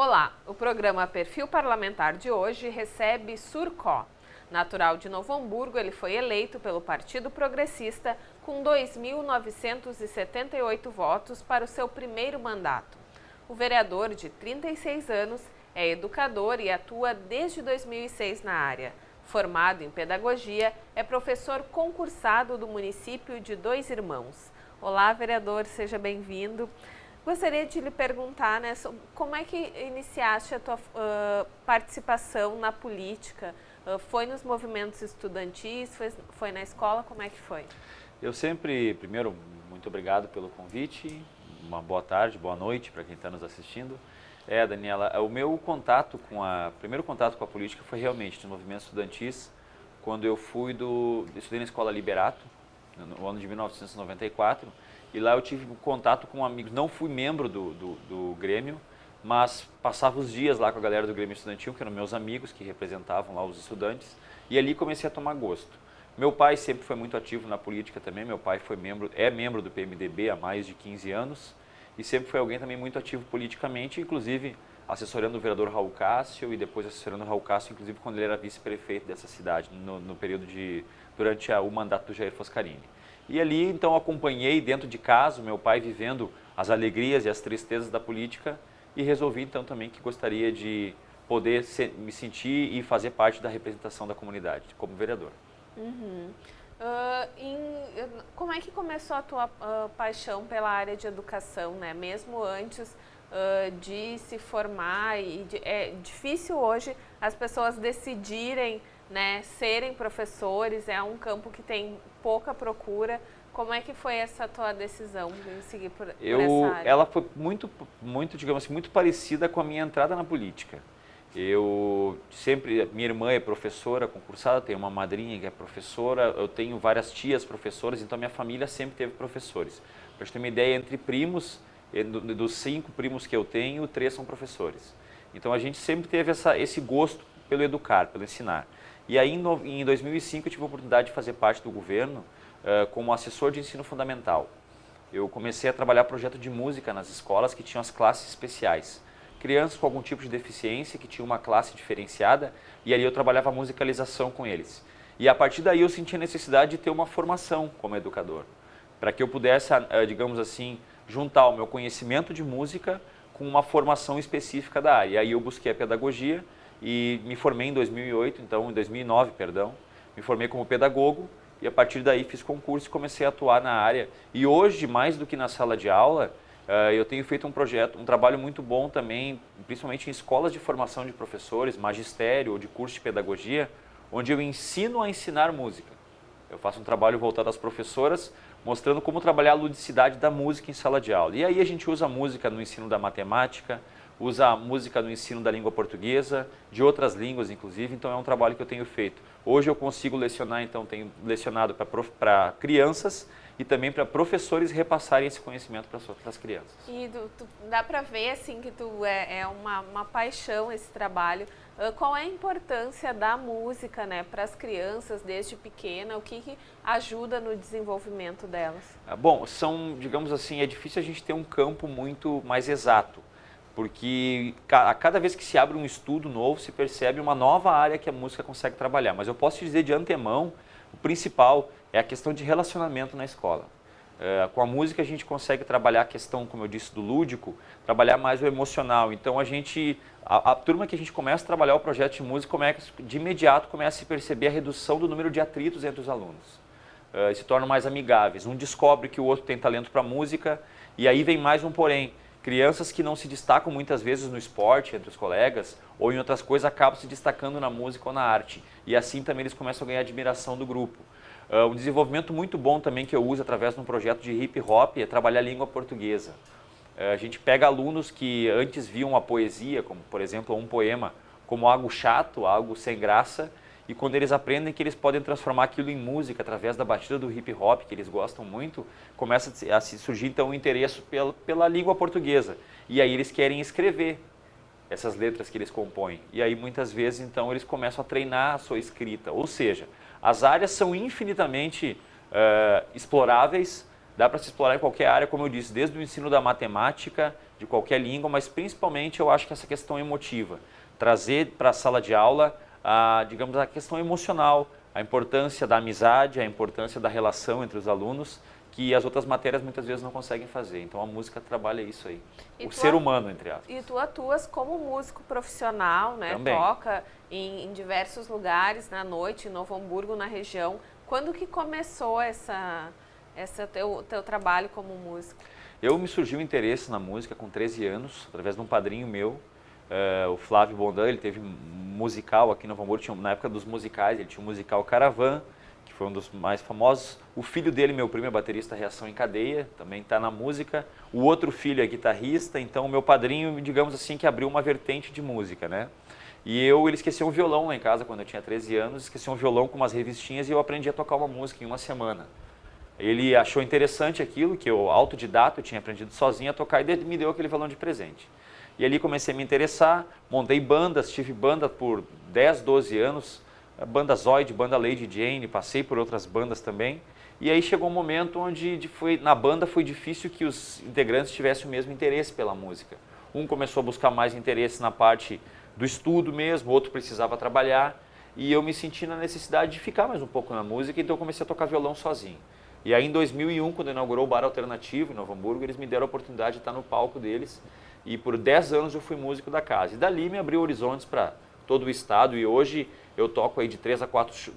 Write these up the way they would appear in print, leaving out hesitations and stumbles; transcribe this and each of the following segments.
Olá, o programa Perfil Parlamentar de hoje recebe Surcó. Natural de Novo Hamburgo, ele foi eleito pelo Partido Progressista com 2.978 votos para o seu primeiro mandato. O vereador, de 36 anos, é educador e atua desde 2006 na área. Formado em pedagogia, é professor concursado do município de Dois Irmãos. Olá, vereador, seja bem-vindo. Gostaria de lhe perguntar, né, como é que iniciaste a tua participação na política? Foi nos movimentos estudantis, foi na escola, como é que foi? Eu sempre, primeiro, muito obrigado pelo convite, uma boa tarde, boa noite para quem está nos assistindo. Daniela, o meu primeiro contato com a política foi realmente nos movimentos estudantis, quando eu estudei na Escola Liberato, no ano de 1994, e lá eu tive contato com amigos, não fui membro do Grêmio, mas passava os dias lá com a galera do Grêmio Estudantil, que eram meus amigos, que representavam lá os estudantes, e ali comecei a tomar gosto. Meu pai sempre foi muito ativo na política também, meu pai é membro do PMDB há mais de 15 anos, e sempre foi alguém também muito ativo politicamente, inclusive assessorando o vereador Raul Cássio, e depois assessorando o Raul Cássio, inclusive quando ele era vice-prefeito dessa cidade, durante o mandato do Jair Foscarini. E ali, então, acompanhei dentro de casa, meu pai vivendo as alegrias e as tristezas da política, e resolvi, então, também que gostaria de poder me sentir e fazer parte da representação da comunidade, como vereador. Uhum. Como é que começou a tua paixão pela área de educação, né? Mesmo antes de se formar, é difícil hoje as pessoas decidirem, né, serem professores, é um campo que tem pouca procura. Como é que foi essa tua decisão de seguir por essa área? Ela foi muito, digamos assim, muito parecida com a minha entrada na política. Minha irmã é professora concursada, tenho uma madrinha que é professora, eu tenho várias tias professoras, então minha família sempre teve professores. Para você ter uma ideia, entre primos, dos 5 primos que eu tenho, 3 são professores. Então a gente sempre teve esse gosto pelo educar, pelo ensinar. E aí em 2005 eu tive a oportunidade de fazer parte do governo como assessor de ensino fundamental. Eu comecei a trabalhar projeto de música nas escolas que tinham as classes especiais. Crianças com algum tipo de deficiência que tinham uma classe diferenciada, e ali eu trabalhava a musicalização com eles. E a partir daí eu senti a necessidade de ter uma formação como educador, para que eu pudesse, digamos assim, juntar o meu conhecimento de música com uma formação específica da área. E aí eu busquei a pedagogia e me formei em 2009, me formei como pedagogo, e a partir daí fiz concurso e comecei a atuar na área. E hoje, mais do que na sala de aula, eu tenho feito um trabalho muito bom também, principalmente em escolas de formação de professores, magistério ou de curso de pedagogia, onde eu ensino a ensinar música. Eu faço um trabalho voltado às professoras, mostrando como trabalhar a ludicidade da música em sala de aula. E aí a gente usa a música no ensino da matemática, usa a música no ensino da língua portuguesa, de outras línguas inclusive, então é um trabalho que eu tenho feito. Hoje eu consigo lecionar, então tenho lecionado para crianças e também para professores repassarem esse conhecimento para as crianças. E dá para ver assim que é uma paixão esse trabalho. Qual é a importância da música, né, para as crianças desde pequena? O que ajuda no desenvolvimento delas? Bom, digamos assim, é difícil a gente ter um campo muito mais exato, porque a cada vez que se abre um estudo novo, se percebe uma nova área que a música consegue trabalhar. Mas eu posso te dizer de antemão, o principal é a questão de relacionamento na escola. Com a música a gente consegue trabalhar a questão, como eu disse, do lúdico, trabalhar mais o emocional. Então a turma que a gente começa a trabalhar o projeto de música, de imediato começa a se perceber a redução do número de atritos entre os alunos. Se tornam mais amigáveis. Um descobre que o outro tem talento para música, e aí vem mais um porém. Crianças que não se destacam muitas vezes no esporte, entre os colegas, ou em outras coisas, acabam se destacando na música ou na arte. E assim também eles começam a ganhar admiração do grupo. Um desenvolvimento muito bom também que eu uso através de um projeto de hip hop é trabalhar a língua portuguesa. A gente pega alunos que antes viam a poesia, como por exemplo um poema, como algo chato, algo sem graça, e quando eles aprendem que eles podem transformar aquilo em música através da batida do hip hop, que eles gostam muito, começa a se surgir então um interesse pela língua portuguesa. E aí eles querem escrever essas letras que eles compõem. E aí muitas vezes então eles começam a treinar a sua escrita. Ou seja, as áreas são infinitamente exploráveis, dá para se explorar em qualquer área, como eu disse, desde o ensino da matemática, de qualquer língua, mas principalmente eu acho que essa questão emotiva, trazer para a sala de aula, digamos, a questão emocional, a importância da amizade, a importância da relação entre os alunos, que as outras matérias muitas vezes não conseguem fazer. Então a música trabalha isso aí, o ser humano, entre aspas. E tu atuas como músico profissional, né? Também. Toca em diversos lugares na noite, em Novo Hamburgo, na região. Quando que começou teu trabalho como músico? Me surgiu o interesse na música com 13 anos, através de um padrinho meu, o Flávio Bondan. Ele teve musical aqui no Novo Hamburgo, na época dos musicais, ele tinha um musical Caravan, que foi um dos mais famosos. O filho dele, meu primo, é baterista Reação em Cadeia, também está na música. O outro filho é guitarrista, então o meu padrinho, digamos assim, que abriu uma vertente de música, né? E ele esqueceu um violão lá em casa quando eu tinha 13 anos, esqueceu um violão com umas revistinhas e eu aprendi a tocar uma música em uma semana. Ele achou interessante aquilo, que eu, autodidata, eu tinha aprendido sozinho a tocar e me deu aquele violão de presente. E ali comecei a me interessar, montei bandas, tive banda por 10, 12 anos, banda Zoid, banda Lady Jane, passei por outras bandas também. E aí chegou um momento onde na banda foi difícil que os integrantes tivessem o mesmo interesse pela música. Um começou a buscar mais interesse na parte do estudo mesmo, outro precisava trabalhar. E eu me senti na necessidade de ficar mais um pouco na música, então eu comecei a tocar violão sozinho. E aí em 2001, quando inaugurou o Bar Alternativo em Novo Hamburgo, eles me deram a oportunidade de estar no palco deles. E por 10 anos eu fui músico da casa. E dali me abriu horizontes para todo o estado. E hoje eu toco aí de 3 a 4,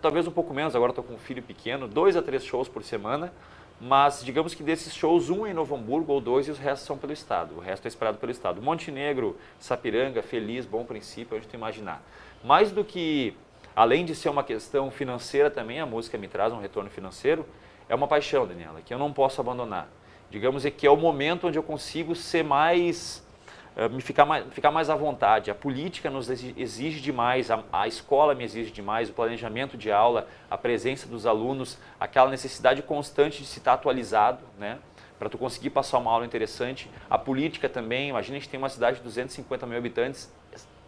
talvez um pouco menos, agora estou com um filho pequeno, 2 a 3 shows por semana. Mas digamos que desses shows, um é em Novo Hamburgo ou 2 e os restos são pelo estado. O resto é esperado pelo estado. Montenegro, Sapiranga, Feliz, Bom Princípio, onde tu imaginar. Mais do que, além de ser uma questão financeira também, a música me traz um retorno financeiro, é uma paixão, Daniela, que eu não posso abandonar. Digamos que é o momento onde eu consigo ser mais, ficar mais à vontade. A política nos exige demais, a escola me exige demais, o planejamento de aula, a presença dos alunos, aquela necessidade constante de se estar atualizado, né? Para tu conseguir passar uma aula interessante. A política também, imagina, a gente tem uma cidade de 250 mil habitantes,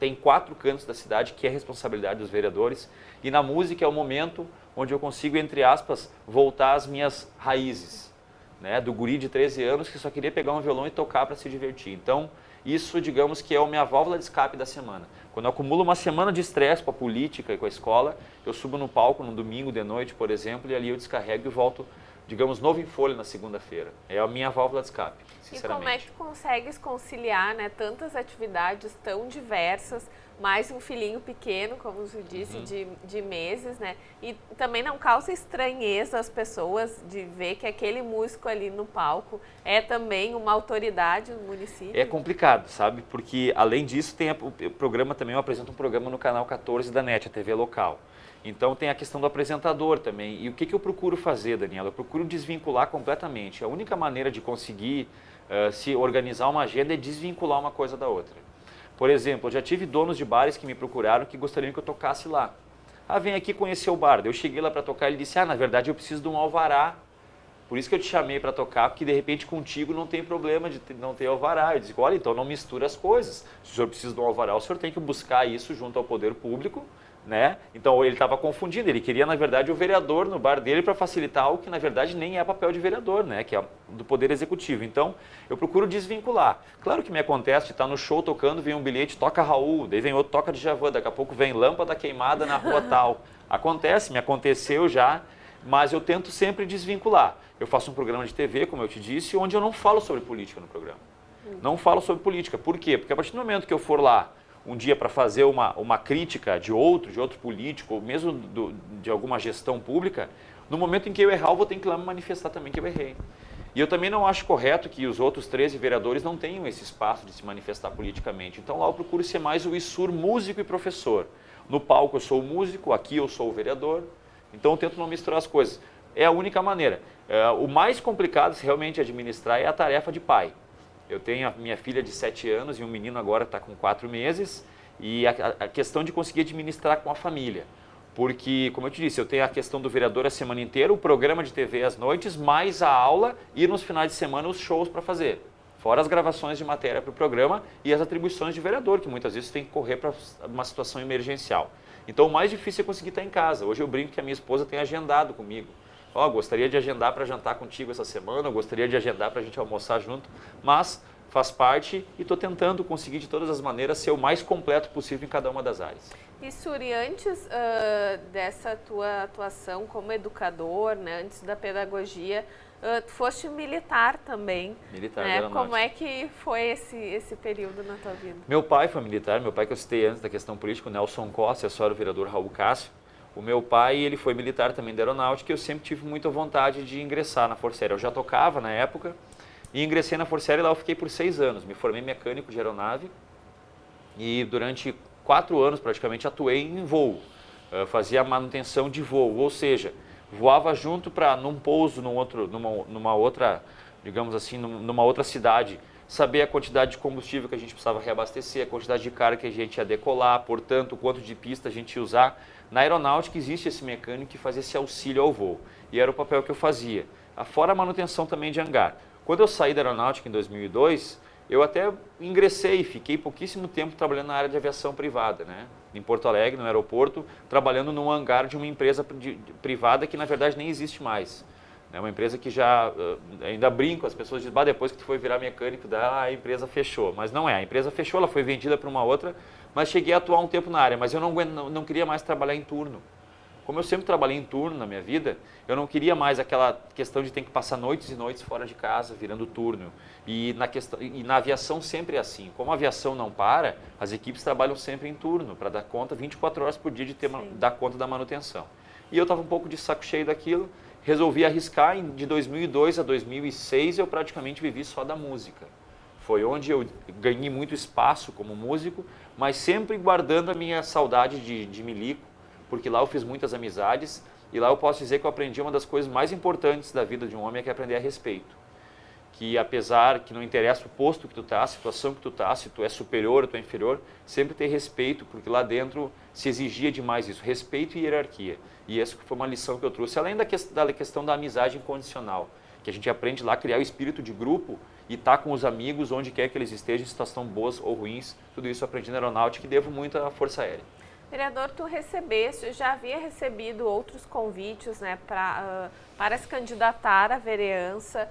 tem 4 cantos da cidade que é responsabilidade dos vereadores. E na música é o momento onde eu consigo, entre aspas, voltar às minhas raízes, né? Do guri de 13 anos que só queria pegar um violão e tocar para se divertir. Então, isso, digamos que é a minha válvula de escape da semana. Quando eu acumulo uma semana de estresse com a política e com a escola, eu subo no palco no domingo de noite, por exemplo, e ali eu descarrego e volto, digamos, novo em folha na segunda-feira. É a minha válvula de escape, sinceramente. E como é que tu consegues conciliar, né, tantas atividades tão diversas, mais um filhinho pequeno, como você disse, de meses, né? E também não causa estranheza às pessoas de ver que aquele músico ali no palco é também uma autoridade no município? É complicado, sabe? Porque, além disso, tem o programa também, eu apresento um programa no canal 14 da NET, a TV local. Então tem a questão do apresentador também. E o que eu procuro fazer, Daniela? Eu procuro desvincular completamente. A única maneira de conseguir se organizar uma agenda é desvincular uma coisa da outra. Por exemplo, eu já tive donos de bares que me procuraram que gostariam que eu tocasse lá. Vem aqui conhecer o bar. Eu cheguei lá para tocar e ele disse, na verdade eu preciso de um alvará. Por isso que eu te chamei para tocar, porque de repente contigo não tem problema de não ter alvará. Eu disse, olha, então não mistura as coisas. Se o senhor precisa de um alvará, o senhor tem que buscar isso junto ao poder público, né? Então ele estava confundindo, ele queria na verdade o vereador no bar dele para facilitar algo que na verdade nem é papel de vereador, né? Que é do poder executivo. Então eu procuro desvincular. Claro que me acontece de estar no show tocando, vem um bilhete, toca Raul, daí vem outro, toca Djavan, daqui a pouco vem lâmpada queimada na rua tal. Acontece, me aconteceu já, mas eu tento sempre desvincular. Eu faço um programa de TV, como eu te disse, onde eu não falo sobre política no programa. Não falo sobre política. Por quê? Porque a partir do momento que eu for lá um dia para fazer uma crítica de outro político, ou mesmo de alguma gestão pública, no momento em que eu errar, eu vou ter que ir lá me manifestar também que eu errei. E eu também não acho correto que os outros 13 vereadores não tenham esse espaço de se manifestar politicamente. Então lá eu procuro ser mais o ISUR músico e professor. No palco eu sou o músico, aqui eu sou o vereador, então eu tento não misturar as coisas. É a única maneira. O mais complicado, se realmente administrar, é a tarefa de pai. Eu tenho a minha filha de 7 anos e um menino agora está com 4 meses e a questão de conseguir administrar com a família. Porque, como eu te disse, eu tenho a questão do vereador a semana inteira, o programa de TV às noites, mais a aula e nos finais de semana os shows para fazer. Fora as gravações de matéria para o programa e as atribuições de vereador, que muitas vezes tem que correr para uma situação emergencial. Então o mais difícil é conseguir estar em casa. Hoje eu brinco que a minha esposa tem agendado comigo. Gostaria de agendar para jantar contigo essa semana, eu gostaria de agendar para a gente almoçar junto, mas faz parte e estou tentando conseguir de todas as maneiras ser o mais completo possível em cada uma das áreas. E Suri, antes dessa tua atuação como educador, né, antes da pedagogia, tu foste militar também. Militar, né? Como é que foi esse período na tua vida? Meu pai foi militar, meu pai que eu citei antes da questão política, o Nelson Costa, e a senhora o vereador Raul Cássio. O meu pai, ele foi militar também da aeronáutica e eu sempre tive muita vontade de ingressar na Força Aérea. Eu já tocava na época e ingressei na Força Aérea e lá eu fiquei por 6 anos. Me formei mecânico de aeronave e durante 4 anos praticamente atuei em voo. Fazia manutenção de voo, ou seja, voava junto para num pouso, numa outra, digamos assim, numa outra cidade, saber a quantidade de combustível que a gente precisava reabastecer, a quantidade de carga que a gente ia decolar, portanto, o quanto de pista a gente ia usar. Na aeronáutica existe esse mecânico que faz esse auxílio ao voo, e era o papel que eu fazia. Fora a manutenção também de hangar. Quando eu saí da aeronáutica em 2002, eu até ingressei, fiquei pouquíssimo tempo trabalhando na área de aviação privada, né? Em Porto Alegre, no aeroporto, trabalhando num hangar de uma empresa privada que na verdade nem existe mais. É uma empresa que já, ainda brinco, as pessoas dizem, depois que tu foi virar mecânico, a empresa fechou. Mas não é, a empresa fechou, ela foi vendida para uma outra, mas cheguei a atuar um tempo na área, mas eu não queria mais trabalhar em turno. Como eu sempre trabalhei em turno na minha vida, eu não queria mais aquela questão de ter que passar noites e noites fora de casa, virando turno. E na aviação sempre é assim. Como a aviação não para, as equipes trabalham sempre em turno, para dar conta 24 horas por dia de dar conta da manutenção. E eu estava um pouco de saco cheio daquilo, resolvi arriscar. De 2002 a 2006 eu praticamente vivi só da música. Foi onde eu ganhei muito espaço como músico, mas sempre guardando a minha saudade de milico, porque lá eu fiz muitas amizades e lá eu posso dizer que eu aprendi uma das coisas mais importantes da vida de um homem, que é aprender a respeito. Que apesar que não interessa o posto que tu tá, a situação que tu tá, se tu é superior ou tu é inferior, sempre ter respeito, porque lá dentro se exigia demais isso, respeito e hierarquia. E essa foi uma lição que eu trouxe, além da questão da amizade incondicional, que a gente aprende lá a criar o espírito de grupo e estar com os amigos onde quer que eles estejam, em situações boas ou ruins. Tudo isso eu aprendi na aeronáutica e devo muito à Força Aérea. Vereador, tu já havia recebido outros convites, né, para se candidatar à vereança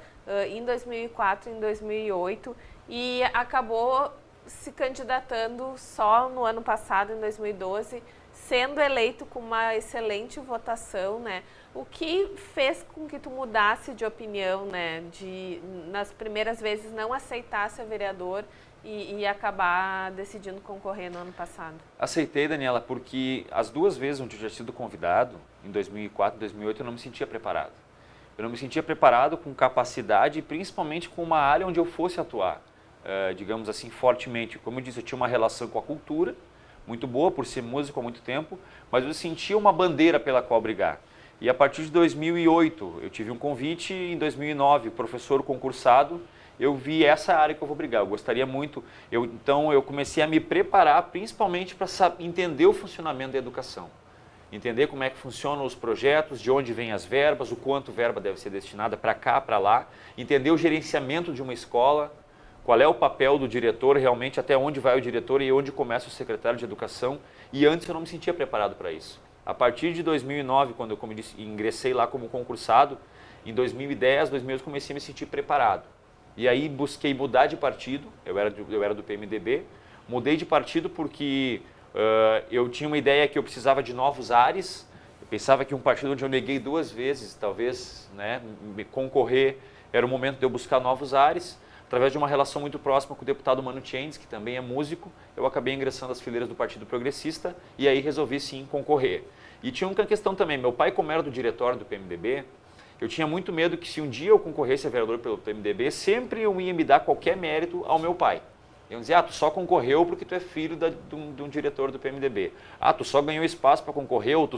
em 2004 e em 2008 e acabou se candidatando só no ano passado, em 2012, sendo eleito com uma excelente votação, né? O que fez com que tu mudasse de opinião, né, nas primeiras vezes não aceitasse a vereador e acabar decidindo concorrer no ano passado? Aceitei, Daniela, porque as 2 vezes onde eu já tinha sido convidado, em 2004 e 2008, eu não me sentia preparado. Eu não me sentia preparado com capacidade e principalmente com uma área onde eu fosse atuar, digamos assim, fortemente. Como eu disse, eu tinha uma relação com a cultura muito boa, por ser músico há muito tempo, mas eu sentia uma bandeira pela qual brigar. E a partir de 2008, eu tive um convite, em 2009, professor concursado, eu vi essa área que eu vou brigar, eu gostaria muito, então eu comecei a me preparar principalmente para entender o funcionamento da educação, entender como é que funcionam os projetos, de onde vêm as verbas, o quanto verba deve ser destinada para cá, para lá, entender o gerenciamento de uma escola, qual é o papel do diretor, realmente até onde vai o diretor e onde começa o secretário de educação, e antes eu não me sentia preparado para isso. A partir de 2009, quando eu, como disse, ingressei lá como concursado, em 2010, 2011 comecei a me sentir preparado. E aí busquei mudar de partido, eu era do PMDB, mudei de partido porque eu tinha uma ideia que eu precisava de novos ares, eu pensava que um partido onde eu neguei 2 vezes, talvez, né, me concorrer, era o momento de eu buscar novos ares. Através de uma relação muito próxima com o deputado Mano Tchendes, que também é músico, eu acabei ingressando às fileiras do Partido Progressista e aí resolvi sim concorrer. E tinha uma questão também, meu pai, como era do diretório do PMDB, eu tinha muito medo que se um dia eu concorresse a vereador pelo PMDB, sempre eu ia me dar qualquer mérito ao meu pai. Eu dizia, tu só concorreu porque tu é filho de um diretor do PMDB. Tu só ganhou espaço para concorrer, ou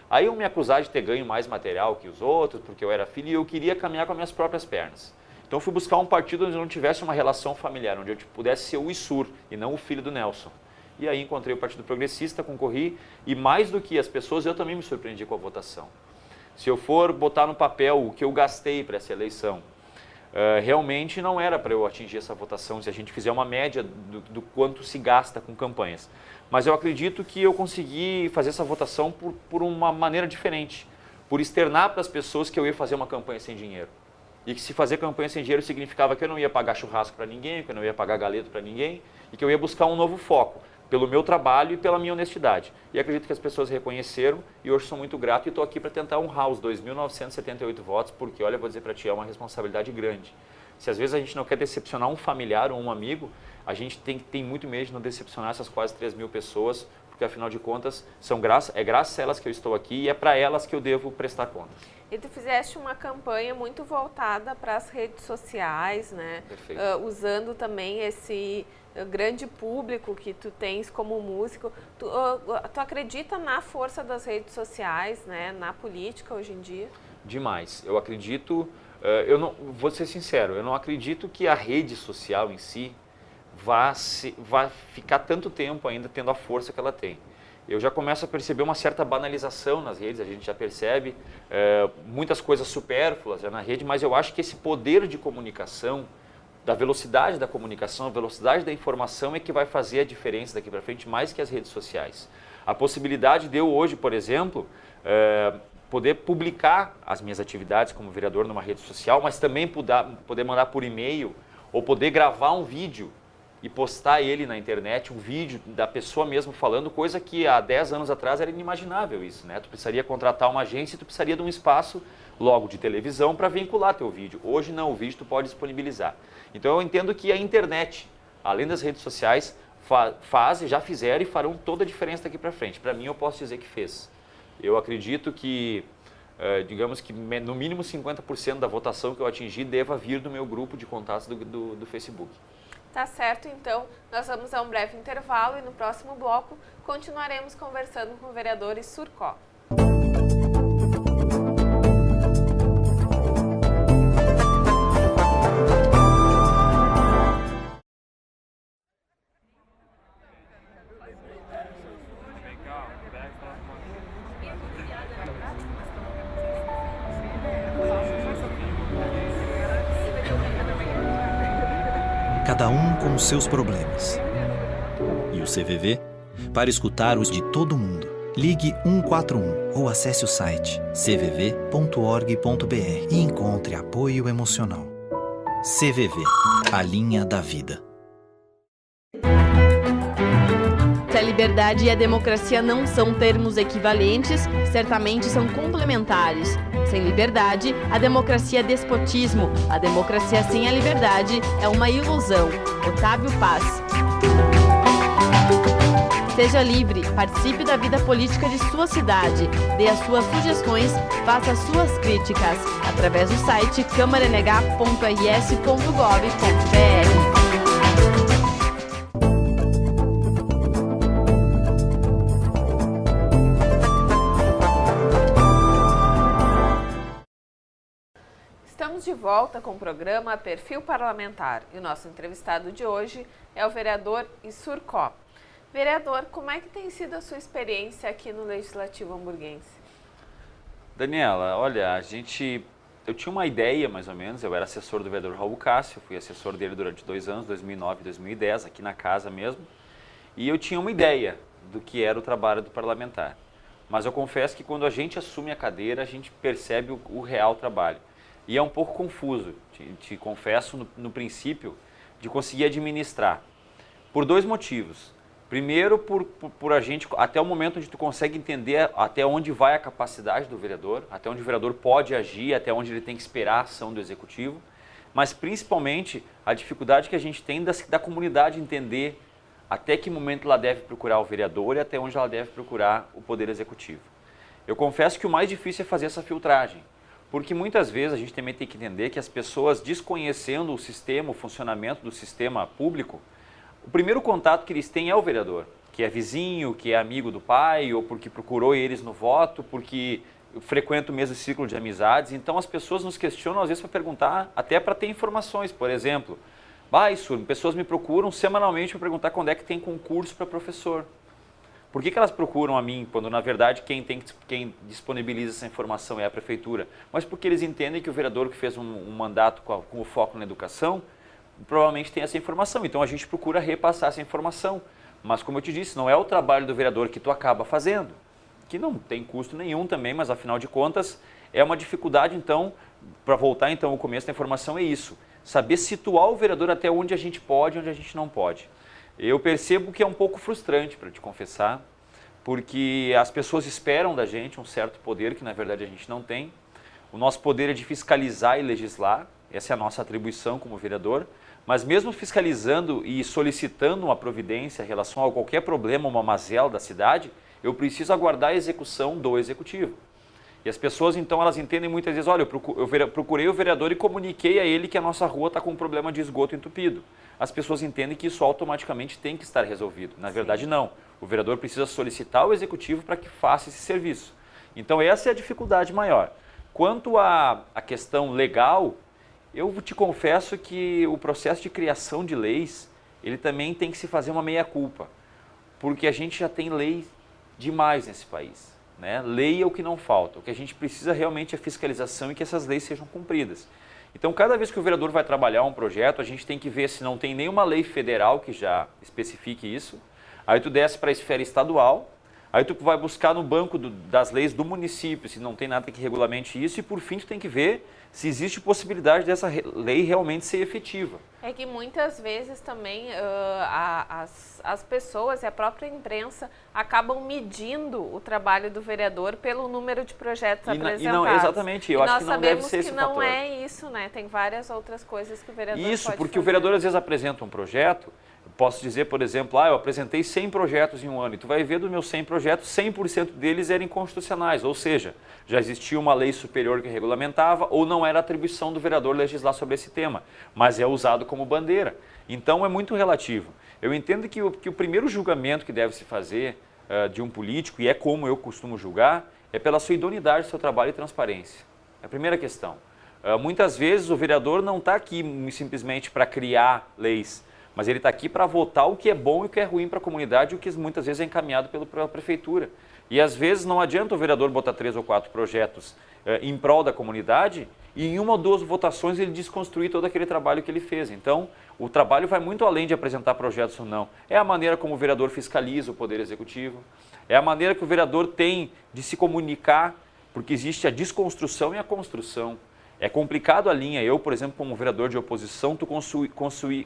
Aí eu me acusar de ter ganho mais material que os outros, porque eu era filho e eu queria caminhar com as minhas próprias pernas. Então eu fui buscar um partido onde eu não tivesse uma relação familiar, onde eu pudesse ser o Issur e não o filho do Nelson. E aí encontrei o Partido Progressista, concorri, e mais do que as pessoas, eu também me surpreendi com a votação. Se eu for botar no papel o que eu gastei para essa eleição, realmente não era para eu atingir essa votação, se a gente fizer uma média do quanto se gasta com campanhas. Mas eu acredito que eu consegui fazer essa votação por uma maneira diferente, por externar para as pessoas que eu ia fazer uma campanha sem dinheiro. e que se fazer campanha sem dinheiro significava que eu não ia pagar churrasco para ninguém, que eu não ia pagar galeto para ninguém e que eu ia buscar um novo foco pelo meu trabalho e pela minha honestidade. E acredito que as pessoas reconheceram e hoje sou muito grato e estou aqui para tentar honrar os 2.978 votos, porque, olha, vou dizer para ti, é uma responsabilidade grande. Se às vezes a gente não quer decepcionar um familiar ou um amigo, a gente tem muito medo de não decepcionar essas quase 3.000 pessoas, porque afinal de contas é graças a elas que eu estou aqui e é para elas que eu devo prestar contas. E tu fizeste uma campanha muito voltada para as redes sociais, né? Usando também esse grande público que tu tens como músico. Tu acredita na força das redes sociais, né? Na política hoje em dia? Demais. Eu acredito, vou ser sincero, eu não acredito que a rede social em si vá ficar tanto tempo ainda tendo a força que ela tem. Eu já começo a perceber uma certa banalização nas redes, a gente já percebe muitas coisas supérfluas já na rede, mas eu acho que esse poder de comunicação, da velocidade da comunicação, a velocidade da informação é que vai fazer a diferença daqui para frente mais que as redes sociais. A possibilidade de eu hoje, por exemplo, poder publicar as minhas atividades como vereador numa rede social, mas também poder mandar por e-mail ou poder gravar um vídeo e postar ele na internet, um vídeo da pessoa mesmo falando, coisa que há 10 anos atrás era inimaginável isso, né? Tu precisaria contratar uma agência e tu precisaria de um espaço logo de televisão para vincular teu vídeo. Hoje não, o vídeo tu pode disponibilizar. Então eu entendo que a internet, além das redes sociais, já fizeram e farão toda a diferença daqui para frente. Para mim eu posso dizer que fez. Eu acredito que, digamos que no mínimo 50% da votação que eu atingi deva vir do meu grupo de contatos do Facebook. Tá certo, então nós vamos a um breve intervalo e no próximo bloco continuaremos conversando com o vereador Surcó. Cada um com os seus problemas. E o CVV? Para escutar os de todo mundo, ligue 141 ou acesse o site cvv.org.br e encontre apoio emocional. CVV, a linha da vida. Se a liberdade e a democracia não são termos equivalentes, certamente são complementares. Sem liberdade, a democracia é despotismo. A democracia sem a liberdade é uma ilusão. Otávio Paz. Seja livre, participe da vida política de sua cidade, dê as suas sugestões, faça as suas críticas, através do site câmaranh.rs.gov.br. Estamos de volta com o programa Perfil Parlamentar e o nosso entrevistado de hoje é o vereador Surcó. Vereador, como é que tem sido a sua experiência aqui no Legislativo Hamburguense? Daniela, olha, eu tinha uma ideia mais ou menos, eu era assessor do vereador Raul Cássio, fui assessor dele durante 2 anos, 2009 e 2010, aqui na casa mesmo, e eu tinha uma ideia do que era o trabalho do parlamentar. Mas eu confesso que quando a gente assume a cadeira, a gente percebe o real trabalho. E é um pouco confuso, te confesso, no princípio, de conseguir administrar. Por 2 motivos. Primeiro, por a gente, até o momento onde tu consegue entender até onde vai a capacidade do vereador, até onde o vereador pode agir, até onde ele tem que esperar a ação do executivo, mas principalmente a dificuldade que a gente tem da comunidade entender até que momento ela deve procurar o vereador e até onde ela deve procurar o poder executivo. Eu confesso que o mais difícil é fazer essa filtragem. Porque muitas vezes a gente também tem que entender que as pessoas, desconhecendo o sistema, o funcionamento do sistema público, o primeiro contato que eles têm é o vereador, que é vizinho, que é amigo do pai, ou porque procurou eles no voto, porque frequenta o mesmo círculo de amizades. Então as pessoas nos questionam às vezes para perguntar, até para ter informações. Por exemplo, pessoas me procuram semanalmente para perguntar quando é que tem concurso para professor. Por que elas procuram a mim, quando na verdade quem disponibiliza essa informação é a prefeitura? Mas porque eles entendem que o vereador que fez um mandato com o foco na educação, provavelmente tem essa informação. Então a gente procura repassar essa informação. Mas como eu te disse, não é o trabalho do vereador que tu acaba fazendo, que não tem custo nenhum também, mas afinal de contas é uma dificuldade então para voltar então ao começo da informação, é isso. Saber situar o vereador até onde a gente pode e onde a gente não pode. Eu percebo que é um pouco frustrante, para te confessar, porque as pessoas esperam da gente um certo poder que na verdade a gente não tem. O nosso poder é de fiscalizar e legislar, essa é a nossa atribuição como vereador, mas mesmo fiscalizando e solicitando uma providência em relação a qualquer problema, uma mazela da cidade, eu preciso aguardar a execução do executivo. E as pessoas então elas entendem muitas vezes, olha, eu procurei o vereador e comuniquei a ele que a nossa rua está com um problema de esgoto entupido. As pessoas entendem que isso automaticamente tem que estar resolvido. Na verdade não, o vereador precisa solicitar o executivo para que faça esse serviço. Então essa é a dificuldade maior. Quanto à questão legal, eu te confesso que o processo de criação de leis, ele também tem que se fazer uma meia-culpa, porque a gente já tem lei demais nesse país, né? Lei é o que não falta, o que a gente precisa realmente é fiscalização e que essas leis sejam cumpridas. Então, cada vez que o vereador vai trabalhar um projeto, a gente tem que ver se não tem nenhuma lei federal que já especifique isso, aí tu desce para a esfera estadual, aí tu vai buscar no banco das leis do município, se não tem nada que regulamente isso, e por fim tu tem que ver se existe possibilidade dessa lei realmente ser efetiva. É que muitas vezes também as pessoas e a própria imprensa acabam medindo o trabalho do vereador pelo número de projetos apresentados. Não, exatamente, eu acho que não deve ser esse fator. Nós sabemos que não é isso, né? Tem várias outras coisas que o vereador pode fazer. Isso, porque o vereador às vezes apresenta um projeto, posso dizer, por exemplo, eu apresentei 100 projetos em um ano, e tu vai ver dos meus 100 projetos, 100% deles eram inconstitucionais, ou seja, já existia uma lei superior que regulamentava, ou não era atribuição do vereador legislar sobre esse tema, mas é usado como bandeira. Então é muito relativo. Eu entendo que o primeiro julgamento que deve se fazer de um político, e é como eu costumo julgar, é pela sua idoneidade do seu trabalho e transparência. É a primeira questão. Muitas vezes o vereador não está aqui simplesmente para criar leis, mas ele está aqui para votar o que é bom e o que é ruim para a comunidade, o que muitas vezes é encaminhado pela prefeitura. E às vezes não adianta o vereador botar 3 ou 4 projetos em prol da comunidade e em 1 ou 2 votações ele desconstruir todo aquele trabalho que ele fez. Então, o trabalho vai muito além de apresentar projetos ou não. É a maneira como o vereador fiscaliza o Poder Executivo, é a maneira que o vereador tem de se comunicar, porque existe a desconstrução e a construção. É complicado a linha, eu, por exemplo, como vereador de oposição,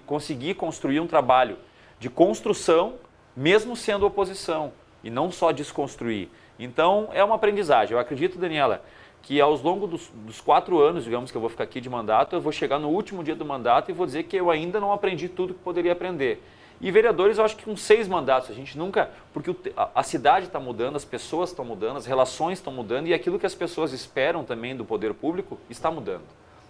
conseguir construir um trabalho de construção, mesmo sendo oposição, e não só desconstruir. Então, é uma aprendizagem. Eu acredito, Daniela, que ao longo dos 4 anos, digamos, que eu vou ficar aqui de mandato, eu vou chegar no último dia do mandato e vou dizer que eu ainda não aprendi tudo que poderia aprender. E vereadores, eu acho que com 6 mandatos, a gente nunca... Porque a cidade está mudando, as pessoas estão mudando, as relações estão mudando e aquilo que as pessoas esperam também do poder público está mudando.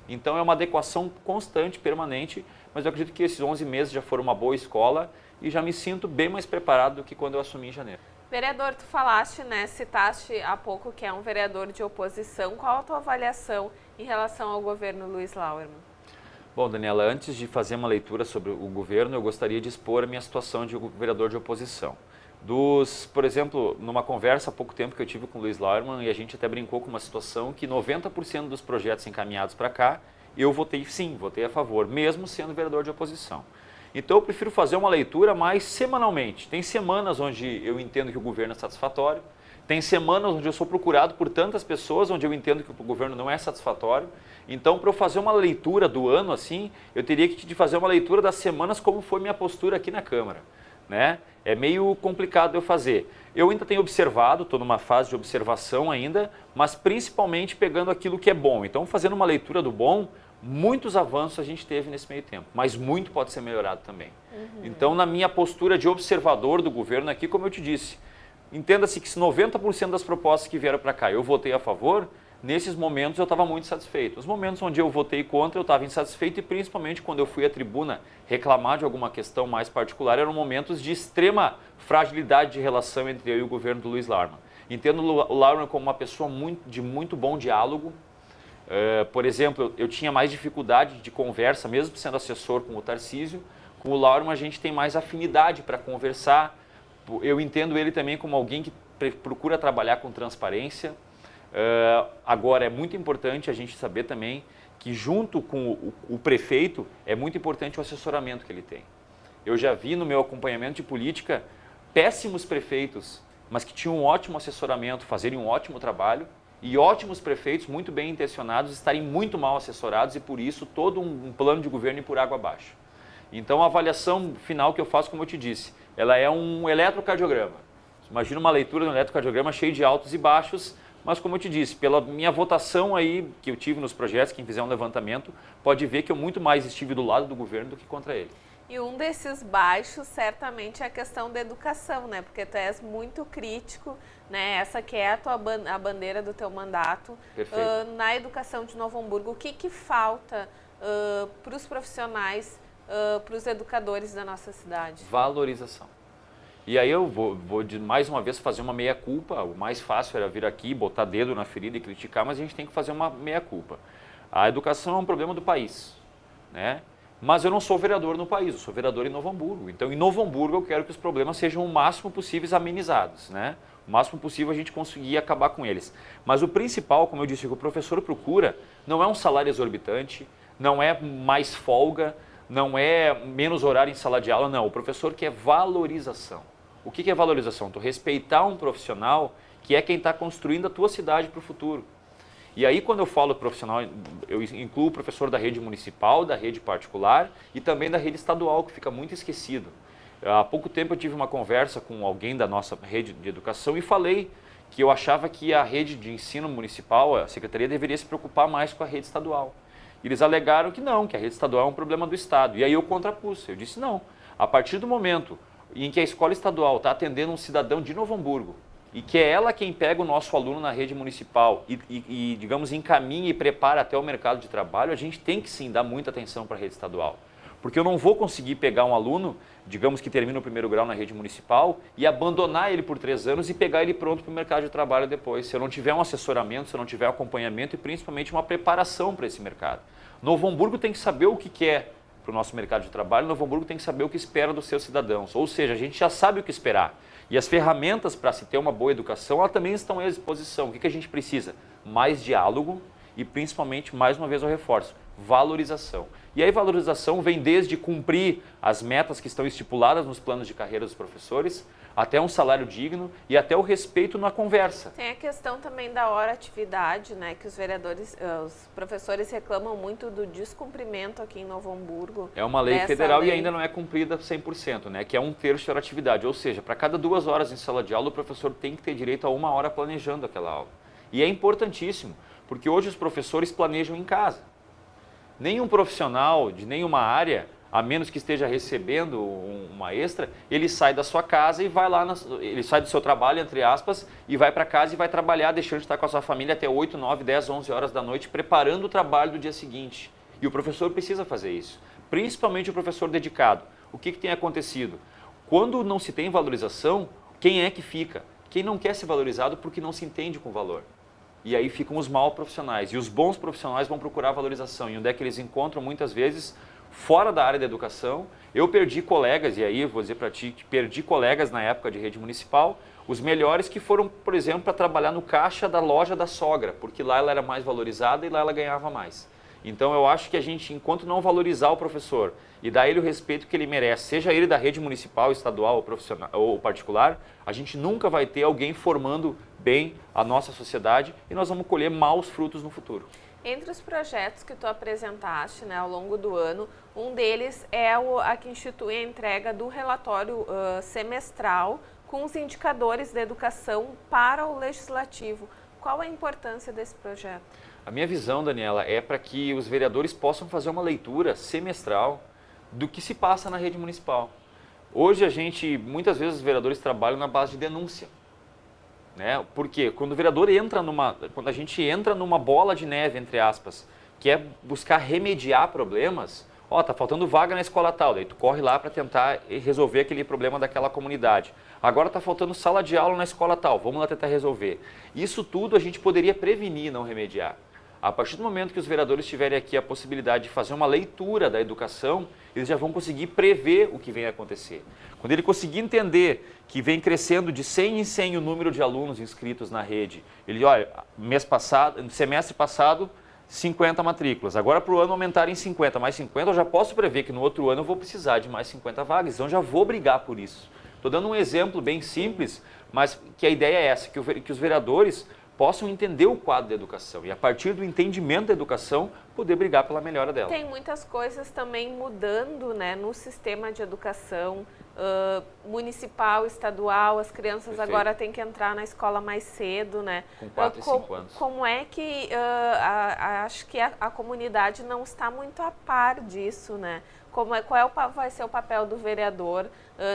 Então é uma adequação constante, permanente, mas eu acredito que esses 11 meses já foram uma boa escola e já me sinto bem mais preparado do que quando eu assumi em janeiro. Vereador, tu falaste, né, citaste há pouco que é um vereador de oposição. Qual a tua avaliação em relação ao governo Luiz Lauermann? Bom, Daniela, antes de fazer uma leitura sobre o governo, eu gostaria de expor a minha situação de vereador de oposição. Por exemplo, numa conversa há pouco tempo que eu tive com o Luiz Lauermann, e a gente até brincou com uma situação que 90% dos projetos encaminhados para cá, eu votei sim, votei a favor, mesmo sendo vereador de oposição. Então eu prefiro fazer uma leitura mais semanalmente. Tem semanas onde eu entendo que o governo é satisfatório, tem semanas onde eu sou procurado por tantas pessoas, onde eu entendo que o governo não é satisfatório. Então, para eu fazer uma leitura do ano assim, eu teria que fazer uma leitura das semanas como foi minha postura aqui na Câmara, né? É meio complicado eu fazer. Eu ainda tenho observado, estou numa fase de observação ainda, mas principalmente pegando aquilo que é bom. Então, fazendo uma leitura do bom, muitos avanços a gente teve nesse meio tempo, mas muito pode ser melhorado também. Então, na minha postura de observador do governo aqui, como eu te disse, entenda-se que se 90% das propostas que vieram para cá eu votei a favor, nesses momentos eu estava muito satisfeito. Os momentos onde eu votei contra, eu estava insatisfeito e principalmente quando eu fui à tribuna reclamar de alguma questão mais particular, eram momentos de extrema fragilidade de relação entre eu e o governo do Luiz Lauermann. Entendo o Lauermann como uma pessoa de muito bom diálogo. Por exemplo, eu tinha mais dificuldade de conversa, mesmo sendo assessor com o Tarcísio. Com o Lauermann a gente tem mais afinidade para conversar. Eu entendo ele também como alguém que procura trabalhar com transparência. Agora, é muito importante a gente saber também que junto com o prefeito, é muito importante o assessoramento que ele tem. Eu já vi no meu acompanhamento de política péssimos prefeitos, mas que tinham um ótimo assessoramento, fazerem um ótimo trabalho, e ótimos prefeitos, muito bem intencionados, estarem muito mal assessorados e, por isso, todo um plano de governo ir por água abaixo. Então, a avaliação final que eu faço, como eu te disse, ela é um eletrocardiograma. Imagina uma leitura de um eletrocardiograma cheio de altos e baixos, mas, como eu te disse, pela minha votação aí que eu tive nos projetos, quem fizer um levantamento, pode ver que eu muito mais estive do lado do governo do que contra ele. E um desses baixos, certamente, é a questão da educação, né? Porque tu és muito crítico, né? Essa que é a bandeira do teu mandato. Na educação de Novo Hamburgo. O que falta para os profissionais, para os educadores da nossa cidade? Valorização. E aí eu vou mais uma vez fazer uma meia-culpa. O mais fácil era vir aqui, botar dedo na ferida e criticar, mas a gente tem que fazer uma meia-culpa. A educação é um problema do país, né? Mas eu não sou vereador no país, eu sou vereador em Novo Hamburgo. Então, em Novo Hamburgo, eu quero que os problemas sejam o máximo possível amenizados, né? O máximo possível a gente conseguir acabar com eles. Mas o principal, como eu disse, que o professor procura, não é um salário exorbitante, não é mais folga, não é menos horário em sala de aula, não. O professor quer valorização. O que é valorização? Tu respeitar um profissional que é quem está construindo a tua cidade para o futuro. E aí, quando eu falo profissional, eu incluo o professor da rede municipal, da rede particular e também da rede estadual, que fica muito esquecido. Há pouco tempo eu tive uma conversa com alguém da nossa rede de educação e falei que eu achava que a rede de ensino municipal, a secretaria, deveria se preocupar mais com a rede estadual. Eles alegaram que não, que a rede estadual é um problema do Estado. E aí eu contrapus, eu disse não. A partir do momento em que a escola estadual está atendendo um cidadão de Novo Hamburgo, e que é ela quem pega o nosso aluno na rede municipal e digamos, encaminha e prepara até o mercado de trabalho, a gente tem que sim dar muita atenção para a rede estadual. Porque eu não vou conseguir pegar um aluno, digamos que termina o primeiro grau na rede municipal, e abandonar ele por 3 anos e pegar ele pronto para o mercado de trabalho depois, se eu não tiver um assessoramento, se eu não tiver um acompanhamento e principalmente uma preparação para esse mercado. Novo Hamburgo tem que saber o que quer para o nosso mercado de trabalho, Novo Hamburgo tem que saber o que espera dos seus cidadãos, ou seja, a gente já sabe o que esperar. E as ferramentas para se ter uma boa educação, elas também estão à disposição. O que a gente precisa? Mais diálogo e principalmente, mais uma vez eu reforço, valorização. E aí valorização vem desde cumprir as metas que estão estipuladas nos planos de carreira dos professores, até um salário digno e até o respeito na conversa. Tem a questão também da hora-atividade, né, que os professores reclamam muito do descumprimento aqui em Novo Hamburgo. É uma lei federal e ainda não é cumprida 100%, né, que é 1/3 de hora-atividade, ou seja, para cada 2 horas em sala de aula, o professor tem que ter direito a 1 hora planejando aquela aula. E é importantíssimo, porque hoje os professores planejam em casa. Nenhum profissional de nenhuma área, a menos que esteja recebendo uma extra, ele sai da sua casa e vai lá, ele sai do seu trabalho, entre aspas, e vai para casa e vai trabalhar, deixando de estar com a sua família até 8, 9, 10, 11 horas da noite, preparando o trabalho do dia seguinte. E o professor precisa fazer isso, principalmente o professor dedicado. O que tem acontecido? Quando não se tem valorização, quem é que fica? Quem não quer ser valorizado porque não se entende com valor. E aí ficam os mal profissionais. E os bons profissionais vão procurar valorização. E onde é que eles encontram, muitas vezes, fora da área da educação. Eu perdi colegas, e aí eu vou dizer para ti que perdi colegas na época de rede municipal, os melhores que foram, por exemplo, para trabalhar no caixa da loja da sogra, porque lá ela era mais valorizada e lá ela ganhava mais. Então eu acho que a gente, enquanto não valorizar o professor e dar ele o respeito que ele merece, seja ele da rede municipal, estadual ou profissional ou particular, a gente nunca vai ter alguém formando bem a nossa sociedade e nós vamos colher maus frutos no futuro. Entre os projetos que tu apresentaste, né, ao longo do ano, um deles é a que institui a entrega do relatório semestral com os indicadores da educação para o Legislativo. Qual a importância desse projeto? A minha visão, Daniela, é para que os vereadores possam fazer uma leitura semestral do que se passa na rede municipal. Hoje muitas vezes os vereadores trabalham na base de denúncia. Né? Porque quando o vereador quando a gente entra numa bola de neve, entre aspas, que é buscar remediar problemas, tá faltando vaga na escola tal, daí tu corre lá para tentar resolver aquele problema daquela comunidade. Agora está faltando sala de aula na escola tal, vamos lá tentar resolver. Isso tudo a gente poderia prevenir, não remediar. A partir do momento que os vereadores tiverem aqui a possibilidade de fazer uma leitura da educação, eles já vão conseguir prever o que vem a acontecer. Quando ele conseguir entender que vem crescendo de 100 em 100 o número de alunos inscritos na rede, ele, olha, semestre passado, 50 matrículas, agora para o ano aumentarem 50, mais 50, eu já posso prever que no outro ano eu vou precisar de mais 50 vagas, então já vou brigar por isso. Estou dando um exemplo bem simples, mas que a ideia é essa, que os vereadores possam entender o quadro da educação e, a partir do entendimento da educação, poder brigar pela melhora dela. Tem muitas coisas também mudando, né, no sistema de educação municipal, estadual. As crianças Perfeito. Agora têm que entrar na escola mais cedo, né? Com 4 e 5 anos. Como é que acho que a comunidade não está muito a par disso, né? Qual vai ser o papel do vereador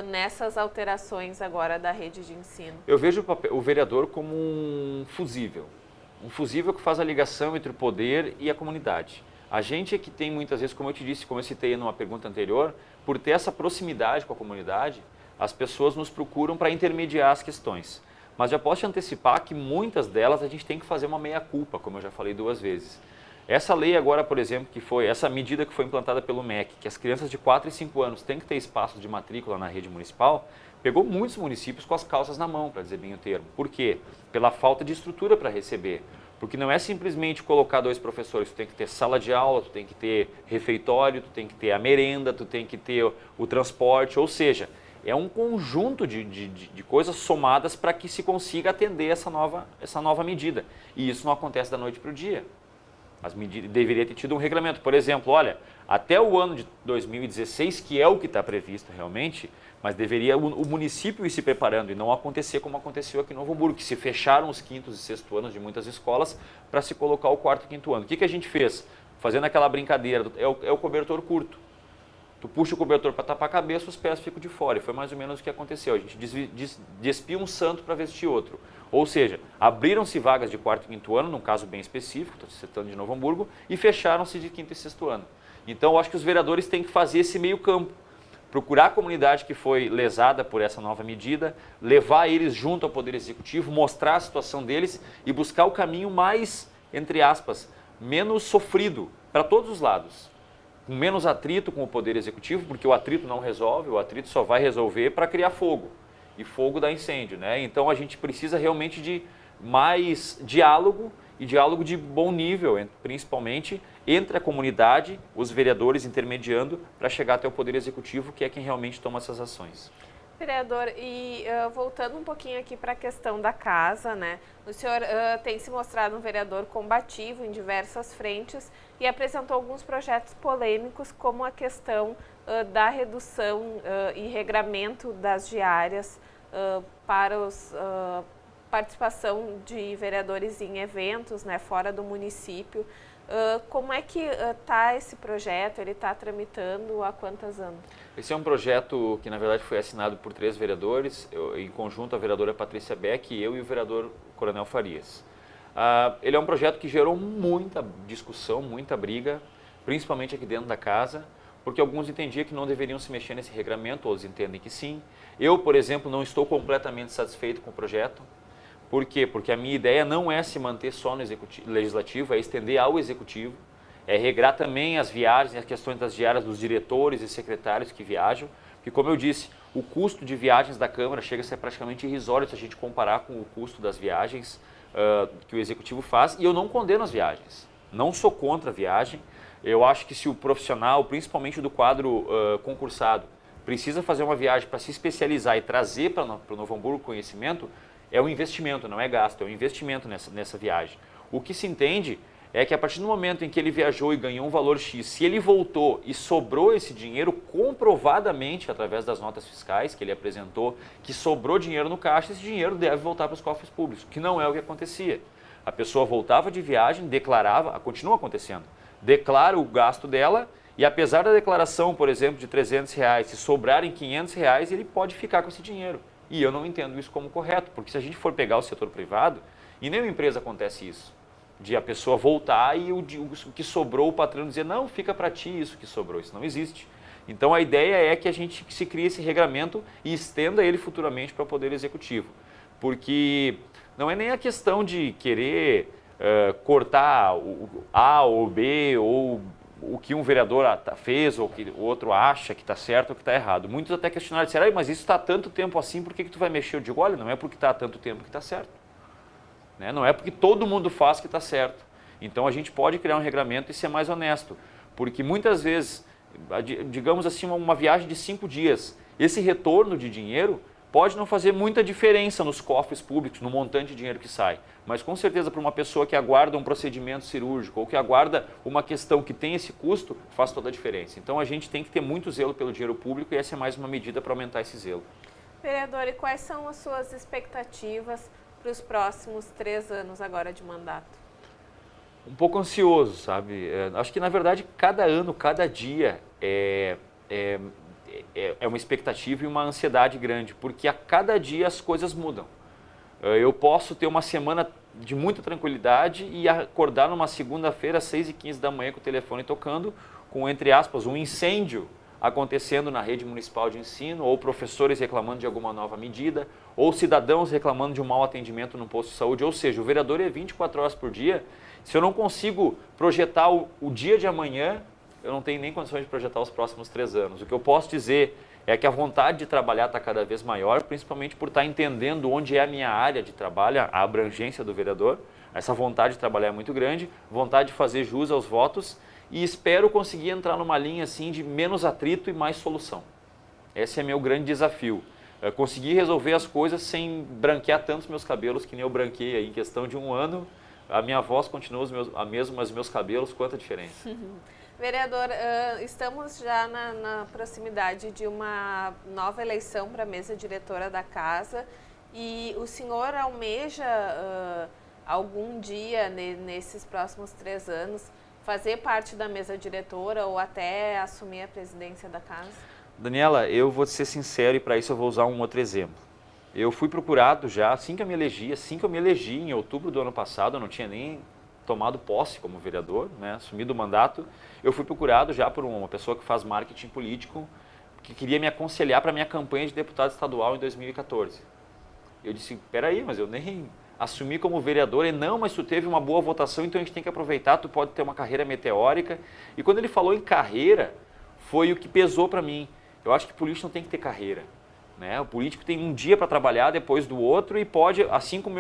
nessas alterações agora da rede de ensino? Eu vejo o vereador como um fusível que faz a ligação entre o poder e a comunidade. A gente é que tem muitas vezes, como eu te disse, como eu citei numa pergunta anterior, por ter essa proximidade com a comunidade, as pessoas nos procuram para intermediar as questões. Mas já posso te antecipar que muitas delas a gente tem que fazer uma meia-culpa, como eu já falei 2 vezes. Essa lei agora, por exemplo, essa medida que foi implantada pelo MEC, que as crianças de 4 e 5 anos têm que ter espaço de matrícula na rede municipal, pegou muitos municípios com as calças na mão, para dizer bem o termo. Por quê? Pela falta de estrutura para receber. Porque não é simplesmente colocar 2 professores, tu tem que ter sala de aula, tu tem que ter refeitório, tu tem que ter a merenda, tu tem que ter o transporte, ou seja, é um conjunto de coisas somadas para que se consiga atender essa nova medida. E isso não acontece da noite para o dia. Deveria ter tido um regulamento. Por exemplo, olha, até o ano de 2016, que é o que está previsto realmente, mas deveria o município ir se preparando e não acontecer como aconteceu aqui em Novo Hamburgo, que se fecharam os 5º e 6º anos de muitas escolas para se colocar o 4º e 5º ano. O que a gente fez? Fazendo aquela brincadeira, é o cobertor curto. Tu puxa o cobertor para tapar a cabeça, os pés ficam de fora. E foi mais ou menos o que aconteceu. A gente despia um santo para vestir outro. Ou seja, abriram-se vagas de 4º e 5º ano, num caso bem específico, estou citando de Novo Hamburgo, e fecharam-se de 5º e 6º ano. Então, eu acho que os vereadores têm que fazer esse meio campo. Procurar a comunidade que foi lesada por essa nova medida, levar eles junto ao Poder Executivo, mostrar a situação deles e buscar o caminho mais, entre aspas, menos sofrido para todos os lados. Com menos atrito com o Poder Executivo, porque o atrito não resolve, o atrito só vai resolver para criar fogo. E fogo dá incêndio, né? Então a gente precisa realmente de mais diálogo e diálogo de bom nível, principalmente entre a comunidade, os vereadores intermediando para chegar até o Poder Executivo, que é quem realmente toma essas ações. Vereador, e voltando um pouquinho aqui para a questão da casa, né? O senhor tem se mostrado um vereador combativo em diversas frentes e apresentou alguns projetos polêmicos, como a questão da redução e regramento das diárias para a participação de vereadores em eventos, né, fora do município. Como é que está esse projeto? Ele está tramitando há quantos anos? Esse é um projeto que, na verdade, foi assinado por 3 vereadores, em conjunto a vereadora Patrícia Beck, eu e o vereador Coronel Farias. Ele é um projeto que gerou muita discussão, muita briga, principalmente aqui dentro da casa, porque alguns entendiam que não deveriam se mexer nesse regramento, outros entendem que sim. Eu, por exemplo, não estou completamente satisfeito com o projeto. Por quê? Porque a minha ideia não é se manter só no legislativo, é estender ao executivo, é regrar também as viagens, as questões das diárias dos diretores e secretários que viajam, porque, como eu disse, o custo de viagens da Câmara chega a ser praticamente irrisório se a gente comparar com o custo das viagens que o executivo faz, e eu não condeno as viagens, não sou contra a viagem. Eu acho que se o profissional, principalmente do quadro concursado, precisa fazer uma viagem para se especializar e trazer para o Novo Hamburgo conhecimento, é um investimento, não é gasto, é um investimento nessa viagem. O que se entende é que a partir do momento em que ele viajou e ganhou um valor X, se ele voltou e sobrou esse dinheiro comprovadamente através das notas fiscais que ele apresentou, que sobrou dinheiro no caixa, esse dinheiro deve voltar para os cofres públicos, que não é o que acontecia. A pessoa voltava de viagem, declarava, continua acontecendo, declara o gasto dela e, apesar da declaração, por exemplo, de R$300, se sobrarem R$500, ele pode ficar com esse dinheiro. E eu não entendo isso como correto, porque se a gente for pegar o setor privado, em nenhuma empresa acontece isso, de a pessoa voltar e o que sobrou, o patrão dizer, não, fica para ti isso que sobrou, isso não existe. Então a ideia é que a gente se crie esse regramento e estenda ele futuramente para o Poder Executivo, porque não é nem a questão de querer cortar o A ou B ou o que um vereador fez ou que o outro acha que está certo ou que está errado. Muitos até questionaram, disseram, mas isso está há tanto tempo assim, por que tu vai mexer? Eu digo, olha, não é porque está há tanto tempo que está certo. Né? Não é porque todo mundo faz que está certo. Então a gente pode criar um regramento e ser mais honesto, porque muitas vezes, digamos assim, uma viagem de 5 dias, esse retorno de dinheiro pode não fazer muita diferença nos cofres públicos, no montante de dinheiro que sai, mas com certeza para uma pessoa que aguarda um procedimento cirúrgico ou que aguarda uma questão que tem esse custo, faz toda a diferença. Então a gente tem que ter muito zelo pelo dinheiro público e essa é mais uma medida para aumentar esse zelo. Vereador, e quais são as suas expectativas para os próximos 3 anos agora de mandato? Um pouco ansioso, sabe? Acho que na verdade cada ano, cada dia é uma expectativa e uma ansiedade grande, porque a cada dia as coisas mudam. Eu posso ter uma semana de muita tranquilidade e acordar numa segunda-feira às 6h15 da manhã com o telefone tocando, com, entre aspas, um incêndio acontecendo na rede municipal de ensino, ou professores reclamando de alguma nova medida, ou cidadãos reclamando de um mau atendimento no posto de saúde. Ou seja, o vereador é 24 horas por dia. Se eu não consigo projetar o dia de amanhã, eu não tenho nem condições de projetar os próximos 3 anos. O que eu posso dizer é que a vontade de trabalhar está cada vez maior, principalmente por estar entendendo onde é a minha área de trabalho, a abrangência do vereador. Essa vontade de trabalhar é muito grande, vontade de fazer jus aos votos e espero conseguir entrar numa linha assim de menos atrito e mais solução. Esse é meu grande desafio. Conseguir resolver as coisas sem branquear tantos meus cabelos que nem eu branqueei aí em questão de 1 ano. A minha voz continua a mesma, mas meus cabelos, quanta diferença. Vereador, estamos já na proximidade de uma nova eleição para a mesa diretora da casa e o senhor almeja algum dia nesses próximos 3 anos fazer parte da mesa diretora ou até assumir a presidência da casa? Daniela, eu vou ser sincero e para isso eu vou usar um outro exemplo. Eu fui procurado já assim que eu me elegi em outubro do ano passado, eu não tinha nem tomado posse como vereador, né, assumido o mandato, eu fui procurado já por uma pessoa que faz marketing político, que queria me aconselhar para a minha campanha de deputado estadual em 2014. Eu disse, peraí, mas eu nem assumi como vereador, e não, mas tu teve uma boa votação, então a gente tem que aproveitar, tu pode ter uma carreira meteórica. E quando ele falou em carreira, foi o que pesou para mim. Eu acho que político não tem que ter carreira. Né? O político tem um dia para trabalhar depois do outro e pode, assim como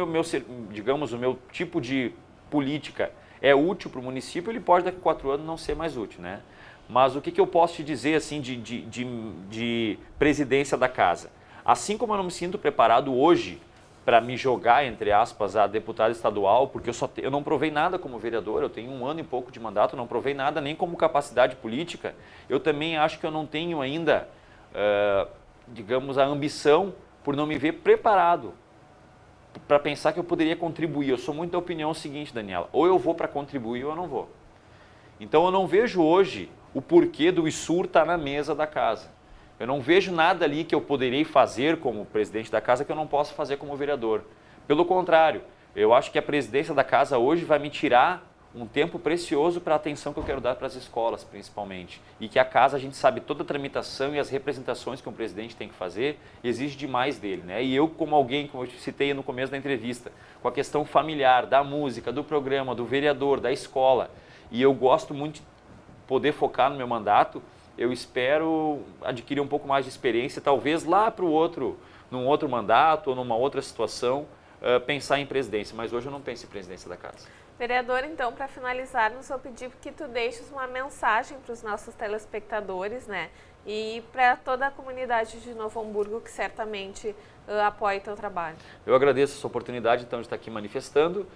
digamos, o meu tipo de política é útil para o município, ele pode daqui a 4 anos não ser mais útil, né? Mas o que eu posso te dizer assim de presidência da casa? Assim como eu não me sinto preparado hoje para me jogar, entre aspas, a deputado estadual, porque eu não provei nada como vereador, eu tenho 1 ano e pouco de mandato, não provei nada nem como capacidade política, eu também acho que eu não tenho ainda, digamos, a ambição por não me ver preparado para pensar que eu poderia contribuir. Eu sou muito da opinião seguinte, Daniela, ou eu vou para contribuir ou eu não vou. Então eu não vejo hoje o porquê do ISUR estar na mesa da casa. Eu não vejo nada ali que eu poderia fazer como presidente da casa que eu não posso fazer como vereador. Pelo contrário, eu acho que a presidência da casa hoje vai me tirar um tempo precioso para a atenção que eu quero dar para as escolas, principalmente. E que a casa, a gente sabe toda a tramitação e as representações que um presidente tem que fazer, exige demais dele, né? E eu, como alguém, como eu citei no começo da entrevista, com a questão familiar, da música, do programa, do vereador, da escola, e eu gosto muito de poder focar no meu mandato, eu espero adquirir um pouco mais de experiência, talvez lá para num outro mandato ou numa outra situação, pensar em presidência, mas hoje eu não penso em presidência da casa. Vereador, então, para finalizarmos, eu pedi que tu deixes uma mensagem para os nossos telespectadores, né? E para toda a comunidade de Novo Hamburgo que certamente apoia o teu trabalho. Eu agradeço essa oportunidade, então, de estar aqui manifestando.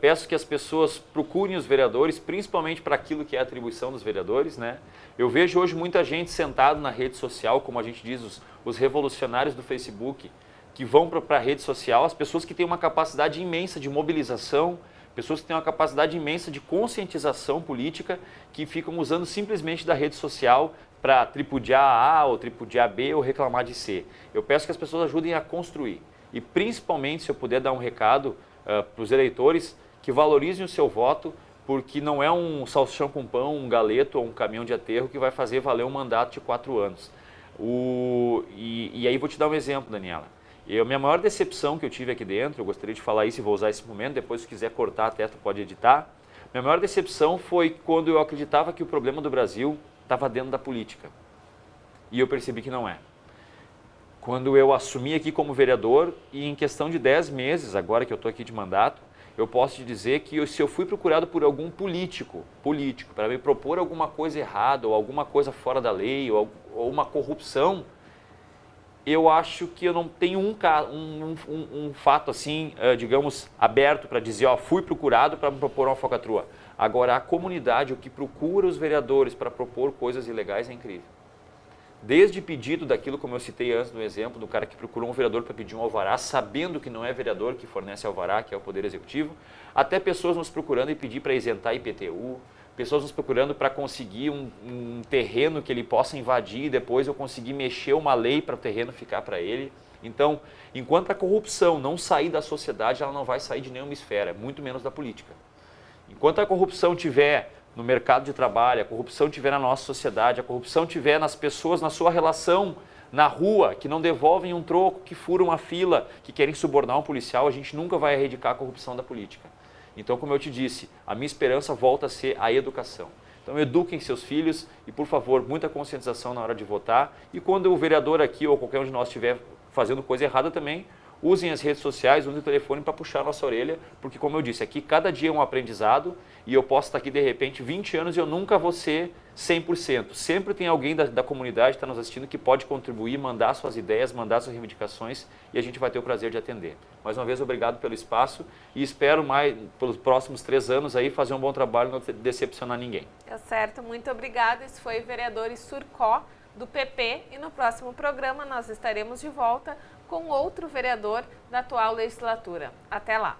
Peço que as pessoas procurem os vereadores, principalmente para aquilo que é a atribuição dos vereadores, né? Eu vejo hoje muita gente sentado na rede social, como a gente diz, os revolucionários do Facebook, que vão para a rede social, as pessoas que têm uma capacidade imensa de mobilização, pessoas que têm uma capacidade imensa de conscientização política, que ficam usando simplesmente da rede social para tripudiar A ou tripudiar B ou reclamar de C. Eu peço que as pessoas ajudem a construir. E principalmente, se eu puder dar um recado para os eleitores, que valorizem o seu voto, porque não é um salsichão com pão, um galeto ou um caminhão de aterro que vai fazer valer um mandato de 4 anos. E aí vou te dar um exemplo, Daniela. A minha maior decepção que eu tive aqui dentro, eu gostaria de falar isso e vou usar esse momento, depois se quiser cortar até tu pode editar. Minha maior decepção foi quando eu acreditava que o problema do Brasil estava dentro da política. E eu percebi que não é. Quando eu assumi aqui como vereador e em questão de 10 meses, agora que eu estou aqui de mandato, eu posso te dizer que se eu fui procurado por algum político para me propor alguma coisa errada ou alguma coisa fora da lei ou uma corrupção, eu acho que eu não tenho um fato assim, digamos, aberto para dizer, ó, fui procurado para me propor uma falcatrua. Agora, a comunidade, o que procura os vereadores para propor coisas ilegais é incrível. Desde pedido daquilo, como eu citei antes no exemplo, do cara que procurou um vereador para pedir um alvará, sabendo que não é vereador que fornece alvará, que é o Poder Executivo, até pessoas nos procurando e pedir para isentar IPTU, pessoas nos procurando para conseguir um terreno que ele possa invadir e depois eu conseguir mexer uma lei para o terreno ficar para ele. Então, enquanto a corrupção não sair da sociedade, ela não vai sair de nenhuma esfera, muito menos da política. Enquanto a corrupção tiver no mercado de trabalho, a corrupção tiver na nossa sociedade, a corrupção tiver nas pessoas, na sua relação na rua, que não devolvem um troco, que furam uma fila, que querem subornar um policial, a gente nunca vai erradicar a corrupção da política. Então, como eu te disse, a minha esperança volta a ser a educação. Então, eduquem seus filhos e, por favor, muita conscientização na hora de votar. E quando o vereador aqui ou qualquer um de nós estiver fazendo coisa errada também, usem as redes sociais, usem o telefone para puxar a nossa orelha, porque, como eu disse, aqui cada dia é um aprendizado e eu posso estar aqui, de repente, 20 anos e eu nunca vou ser 100%. Sempre tem alguém da comunidade que está nos assistindo que pode contribuir, mandar suas ideias, mandar suas reivindicações e a gente vai ter o prazer de atender. Mais uma vez, obrigado pelo espaço e espero mais, pelos próximos 3 anos, aí, fazer um bom trabalho e não decepcionar ninguém. Tá certo, muito obrigada. Esse foi o vereador Surcó, do PP, e no próximo programa nós estaremos de volta com outro vereador da atual legislatura. Até lá!